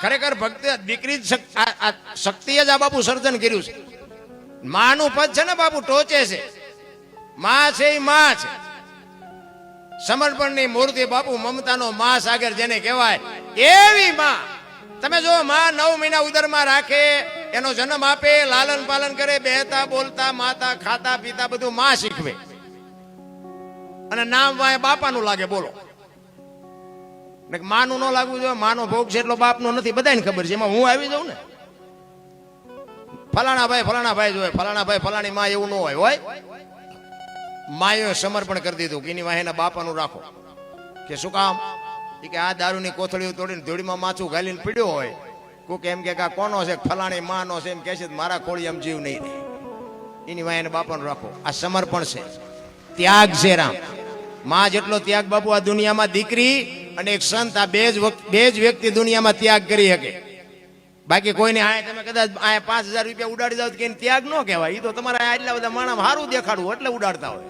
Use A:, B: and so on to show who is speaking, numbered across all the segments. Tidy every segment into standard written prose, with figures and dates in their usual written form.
A: ખરેખર ભક્તિ દીકરી શક્તિએ જ આ બાપુ સર્જન કર્યું છે. માનું પદ છે ને બાપુ ટોચે છે. માં છે એ માં છે. સમર્પણની મૂર્તિ બાપુ, મમતાનો માં સાગર જેને કહેવાય એવી માં. તમે જો માં 9 મહિના ઉદરમાં રાખે, એનો જન્મ આપે, લાલન પાલન કરે, બેહતા બોલતા માતા ખાતા પીતા બધું માં શીખવે, અને નામ વાય બાપાનું લાગે. બોલો, માનું ન લાગવું જોઈએ. માનો ભોગ છે એટલો બાપનો નથી, બધાને ખબર છે. એમાં હું આવી જાઉં ને, ફલાણા ભાઈ જોઈએ, ફલાણા ભાઈ ફલાણી માં, એવું ન હોય. માએ સમર્પણ કરી દીધું કે એની વાહે એના બાપાનું રાખો. કે શું કામ? કે આ દારૂની કોથળીઓ તોડીને ધૂળીમાં માથું ગાલીને પીડ્યો હોય, કોક એમ કે આ કોનો છે, ફલાણી માનો છે, એમ કે છે મારા ખોળી એમ જીવ નહીં રહે, એની વાહે એના બાપાનું રાખો. આ સમર્પણ છે, ત્યાગ છે. રામ માં જેટલો ત્યાગ બાપુ આ દુનિયામાં દીકરી અને એક સંત, આ બે જ વ્યક્તિ દુનિયામાં ત્યાગ કરી શકે. બાકી કોઈને આ તમે કદાચ આ 5000 રૂપિયા ઉડાડી જાવ કે ત્યાગ ન કહેવાય. એ તો તમારા આટલા બધા માણસ સારું દેખાડવું એટલે ઉડાડતા હોય.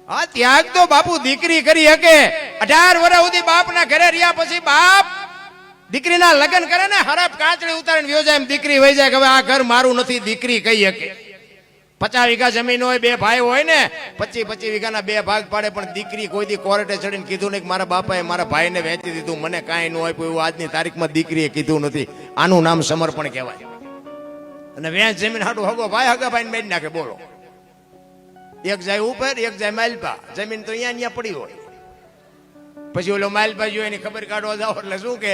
A: હા, ત્યાગ તો બાપુ દીકરી કરી શકે. 18 વર્ષ સુધી બાપના ઘરે રહ્યા પછી બાપ દીકરીના લગ્ન કરે ને, હરાપ કાચડી ઉતારીને વ્યો જાય, એમ દીકરી વહી જાય કે હવે આ ઘર મારું નથી, દીકરી કહી શકે. 50 વીઘા જમીન હોય, 2 ભાઈ હોય ને, 25 વીઘાના 2 ભાગ પાડે, પણ દીકરી કોઈ દી કોર્ટે ચડીને કીધું નહીં કે મારા બાપાએ મારા ભાઈને વેચી દીધું, મને કાંઈ ન હોય. એવું આજની તારીખમાં દીકરીએ કીધું નથી. આનું નામ સમર્પણ કહેવાય. અને વેચ જમીન હાટું હગો ભાઈ હગા ભાઈને મેળ નાખે. બોલો, એક જાય ઉપર, એક જાય માલપા. જમીન તો અહીંયા પડી હોય, પછી ઓલો માલપા જોઈ એની ખબર કાઢવા જાવ એટલે શું કે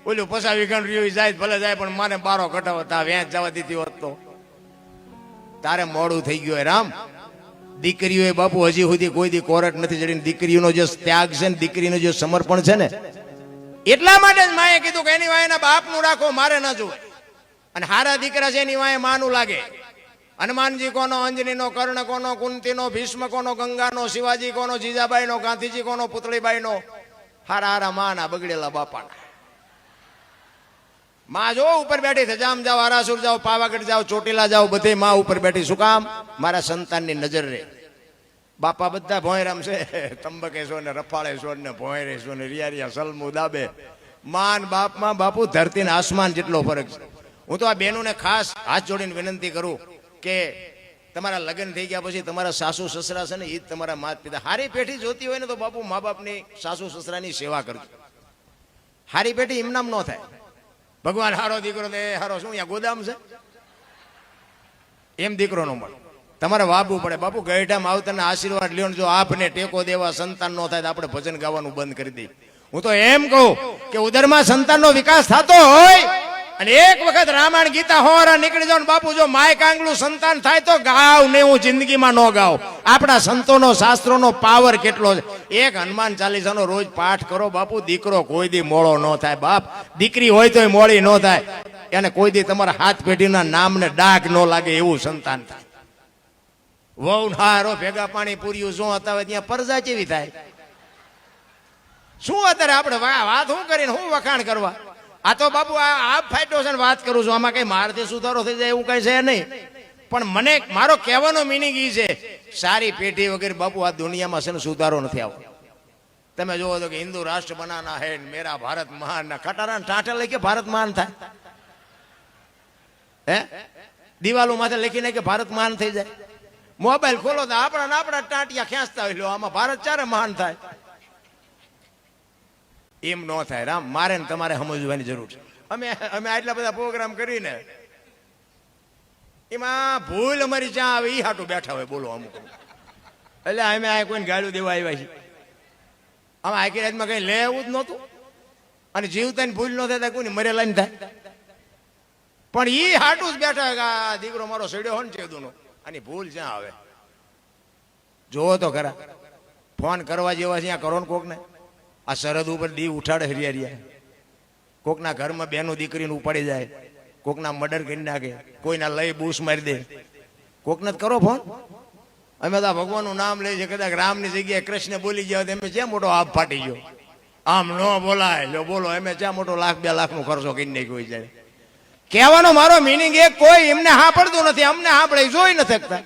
A: ઓલું 50 વીઘાનું રહ્યું જાય ભલે જાય, પણ મારે બારો કટાવો તા વેચ જવા દીધી હોત તો તારે મોડું થઈ ગયું. રામ દીકરીઓએ બાપુ હજી સુધી કોઈ દી કોર્ટ નથી ચડીને. દીકરીઓનો જે ત્યાગ છે ને, દીકરીનો જે સમર્પણ છે ને, એટલા માટે જ માએ કીધું કે એની વાય એના બાપનું રાખો, મારે ન જોવે. અને હારા દીકરા છે એની વાય માનું લાગે. હનુમાનજી કોનો, અંજનીનો, કર્ણ કોનો, કુંતીનો, ભીષ્મ કોનો, ગંગાનો, શિવાજી કોનો, જીજાબાઈનો, ગાંધીજી કોનો, પુતળીબાઈનો. હારા હારા માના બગડેલા બાપાના. માં જો ઉપર બેઠી છે, જામ જાઓ, આરાસુર જાઓ, પાવાગઢ જાઓ, ચોટીલા જાઓ, બધે માં ઉપર બેઠી. શું કામ? મારા સંતાનની નજર રે. બાપા બધા ભોંયરામ છે, તંબકેશ્વર ને રફાળેશ્વર ને ભોંયરેશ્વર ને રિયા સલમુ દાબે. માન બાપમાં બાપુ ધરતી ને આસમાન જેટલો ફરક છે. હું તો આ બહેનોને ખાસ હાથ જોડીને વિનંતી કરું કે તમારા લગ્ન થઈ ગયા પછી તમારા સાસુ સસરા છે ને, એ જ તમારા માતા પિતા. હારી પેઢી જોતી હોય ને તો બાપુ મા બાપની સાસુ સસરાની સેવા કરજો. હારી પેઢી ઇમનામ ન થાય. ભગવાન હારો દીકરો દે, હારો શું અહીંયા ગોદામ છે એમ દીકરો નો મળે. તમારે વાપવું પડે બાપુ. ગઈઢામાં આવતાના આશીર્વાદ લ્યો. જો આપને ટેકો દેવા સંતાન નો થાય તો આપણે ભજન ગાવાનું બંધ કરી દઈએ. હું તો એમ કહું કે ઉદરમાં સંતાનનો વિકાસ થતો હોય અને એક વખત રામાયણ ગીતા હોરા નીકળી જાવ ને બાપુ, જો માય કાંગલું સંતાન થાય તો ગાવ ને, હું જિંદગીમાં ન ગાવ. આપણા સંતોનો શાસ્ત્રોનો પાવર કેટલો છે. એક હનુમાન ચાલીસાનો રોજ પાઠ કરો બાપુ, દીકરો કોઈ દી મોળો ન થાય. બાપ દીકરી હોય તો મોડી ન થાય, એને કોઈ દી તમારા હાથ પેઢીના નામને ડાઘ ન લાગે એવું સંતાન થાય. વહુ હારો ભેગા પાણી પૂર્યું શું હતા હોય ત્યાં પરજા કેવી થાય. શું અત્યારે આપણે વાત શું કરીને શું વખાણ કરવા? આ તો બાપુ આ ફાયટો છે ને વાત કરું છું. આમાં કઈ મારથી સુધારો થઈ જાય એવું કઈ છે નહીં. પણ મને મારો કહેવાનો મિનિંગ એ છે, સારી પેઢી વગેરે બાપુ આ દુનિયામાં છે ને સુધારો નથી આવતો. તમે જોવો તો કે હિન્દુ રાષ્ટ્ર બનાના હે, મેરા ભારત મહાન, ના ખટારા ટાંટા લઈ કે ભારત મહાન થાય. હે દિવાલો માથે લખીને કે ભારત મહાન થઈ જાય. મોબાઈલ ખોલો તો આપણા ટાંટિયા ખેંચતા હોય, આમાં ભારત ચારે મહાન થાય. એમ ન થાય. રામ મારે ને તમારે સમજવાની જરૂર છે. અમે આટલા બધા પ્રોગ્રામ કરીને એમાં ભૂલ અમારી જ્યાં આવે એ હાટું બેઠા હોય. બોલો અમુક એટલે અમે આ કોઈને ગાળું દેવા આવ્યા છીએ. આમાં આખી રાતમાં કઈ લેવું જ નહોતું, અને જીવતાની ભૂલ ન થાય કોઈને મરેલા ને થાય. પણ એ હાટું જ બેઠા કે આ દીકરો મારો સડ્યો હોય ને ચેદુનો, આની ભૂલ જ્યાં આવે. જોવો તો ખરા, ફોન કરવા જેવા છે કરો ને કોકને. આ સરહદ ઉપર દી ઉઠાડે હરિયા. કોકના ઘરમાં બેનો દીકરીને ઉપાડી જાય, કોકના મર્ડર કરી નાખે, કોઈના લઈ બૂસ મારી દે. કોકને કરો ફોન. અમે તો ભગવાનનું નામ લઈએ છીએ, કદાચ રામની જગ્યાએ કૃષ્ણ બોલી ગયા તો એમ જ્યાં મોટો આપ ફાટી ગયો. આમ ન બોલાય. લો બોલો, એમ જ્યાં મોટો 1,00,000-2 લાખનો ખર્ચો કરી નાખ્યો જાય. કહેવાનો મારો મિનિંગ એ કોઈ એમને સાંભળતું નથી, અમને સાંભળે જોઈ નથી શકતા.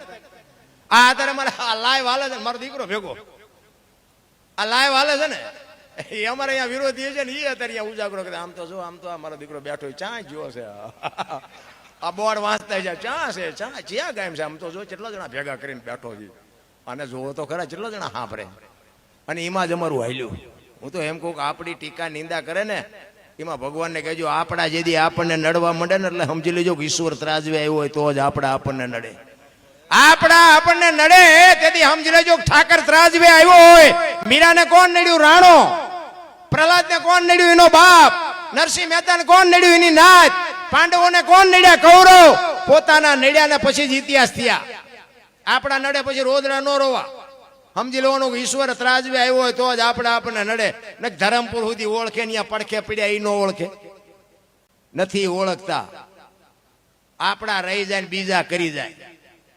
A: આ અત્યારે મારે આ લાઈવ હાલે છે, મારો દીકરો ભેગો આ લાઈવ હાલે છે ને, એ અમારે અહીંયા વિરોધી છે ને એ અત્યારે અહીંયા ઉજાગરો કરે આમ તો જો આમ તો આ મારો દીકરો બેઠો ચા જ્યો છે આ બોર્ડ વાંચતા જાય ચા છે ચા જ્યાં ગામ છે આમ તો જો કેટલા જણા ભેગા કરીને બેઠો છે અને જોવો તો ખરા કેટલા જણા સાંભળે અને એમાં જ અમારું હાલ્યું. હું તો એમ કહું કે આપણી ટીકા નિંદા કરે ને એમાં ભગવાનને કહેજો આપણા જેથી આપણને નડવા માંડે ને એટલે સમજી લેજો કે ઈશ્વર ત્રાજવે આવ્યો હોય તો જ આપણને નડે. આપણને નડે તેથી સમજી લેજો ઠાકર ત્રાજવે આવ્યો હોય. મીરાને કોણ નડ્યું? રાણો. પ્રહલાદને કોણ નડ્યું? એનો બાપ. નરસિંહ મહેતાને કોણ નડ્યું? એની નાત. પાંડવોને કોણ નડ્યા? કૌરવ. પોતાના નડ્યા ને પછી જ ઇતિહાસ થયા. આપણા નડે પછી રોદડા નો રોવા. સમજી લેવાનું કે ઈશ્વર ત્રાજવે આવ્યો હોય તો જ આપણને નડે. ને ધરમપુર સુધી ઓળખે ને પડખે પડ્યા એ ન ઓળખે, નથી ઓળખતા. આપણા રહી જાય ને બીજા કરી જાય.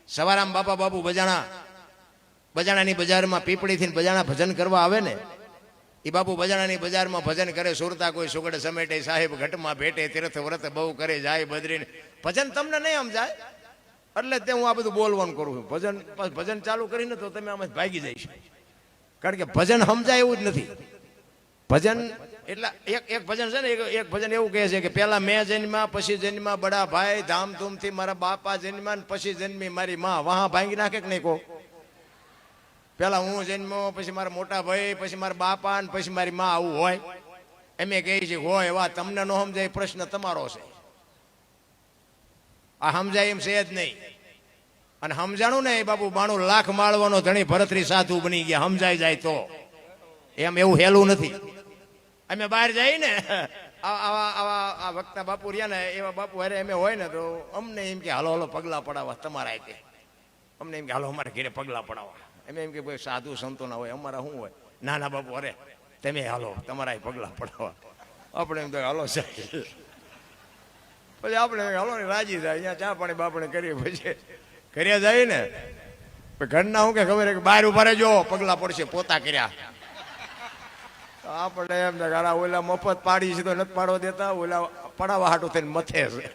A: સવારામ બાપા બાપુ બજાણાની બજારમાં પીપળીથી બજાણા ભજન કરવા આવે ને એ બાપુ બજાણાની બજારમાં ભજન કરે. સુરતા કોઈ સુગડ સમેટે સાહેબ ઘટમાં ભેટે તીર્થ વ્રત બહુ કરે જાય બદરીને. ભજન તમને નહીં સમજાય એટલે તે હું આ બધું બોલવાનું કરું છું. ભજન ચાલુ કરીને તો તમે આમાં ભાગી જઈશ. કારણ કે ભજન સમજાય એવું જ નથી. ભજન એટલે એક ભજન છે ને એક ભજન એવું કહે છે કે પેલા મેં જન્મ્યા પછી જન્મ્યા બડા ભાઈ ધામધૂમથી મારા બાપા જન્મ્યા પછી જન્મી મારી માં. વાહ ભાંગી નાખે કે નહીં કહો? પેલા હું જન્મ્યો પછી મારા મોટા ભાઈ પછી મારા બાપા ને પછી મારી માં, આવું હોય? એમ કહે છે હોય. એવા તમને ન સમજાય પ્રશ્ન તમારો છે. આ સમજાય એમ છે જ નહીં. અને સમજાણું ને એ બાપુ 92 લાખ માળવાનો ધણી ભરતરી સાધુ બની ગયા. સમજાઈ જાય તો એમ એવું હેલું નથી. અમે બહાર જઈએ ને આવા વક્તા બાપુ રહ્યા ને એવા બાપુ અરે અમે હોય ને તો અમને એમ કે હાલો હાલો પગલા પડાવવા તમારા આતે. અમને એમ કે હાલો અમારે ઘરે પગલા પડાવવા. અમે એમ કે ભાઈ સાધુ સંતો ના હોય, અમારા શું હોય? નાના બાપુ અરે તમે હાલો તમારા પગલા પડાવવા. આપણે એમ તો હાલો સાહેબ. પછી આપણે હાલો ને રાજી થાય. અહીંયા ચા પાણી બાપણે કરીએ પછી કર્યા જાય ને ઘરના શું કે ખબર કે બહાર ઉભા રહેજો પગલા પડશે પોતા કર્યા. આપણે એમ ઓલા મફત પાડી છે તો નથી પાડવા દેતા, ઓલા પડાવવા હાટું થઈને મથે છે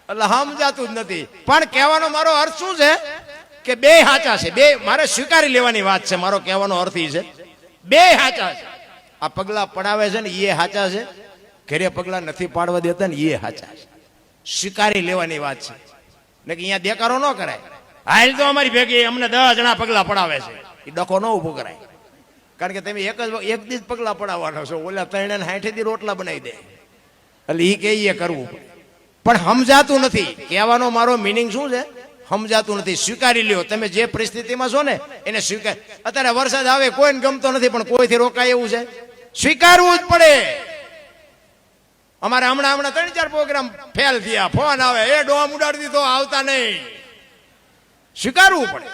A: એટલે સમજાતું જ નથી. પણ કહેવાનો મારો અર્થ શું છે કે બે સાચા છે. બે મારે સ્વીકારી લેવાની વાત છે. મારો કહેવાનો અર્થ એ છે બે સાચા છે. આ પગલા પડાવે છે ને એ સાચા છે, ઘરે પગલા નથી પાડવા દેતા ને એ સાચા છે. સ્વીકારી લેવાની વાત છે ને કે અહીંયા દેકારો ન કરાય. હાલ તો અમારી ભેગી અમને 10 જણા પગલા પડાવે છે એ ડખો ન ઉભો કરાય. કારણ કે તમે એક દી જ પગલા પડાવવાનો છો. ઓલા 3 60 દી રોટલા બનાવી દે એટલે એ કે એ કરવું પડે. પણ સમજાતું નથી. કહેવાનો મારો મિનિંગ શું છે? સમજાતું નથી. સ્વીકારી લ્યો. તમે જે પરિસ્થિતિમાં છો ને એને સ્વીકાર. અત્યારે વરસાદ આવે કોઈને ગમતો નથી પણ કોઈથી રોકાય એવું છે? સ્વીકારવું જ પડે. અમારે હમણાં 3-4 પ્રોગ્રામ ફેલ થયા. ફોન આવે એ ડોમ ઉડાડી દીધો, આવતા નહીં. સ્વીકારવું પડે.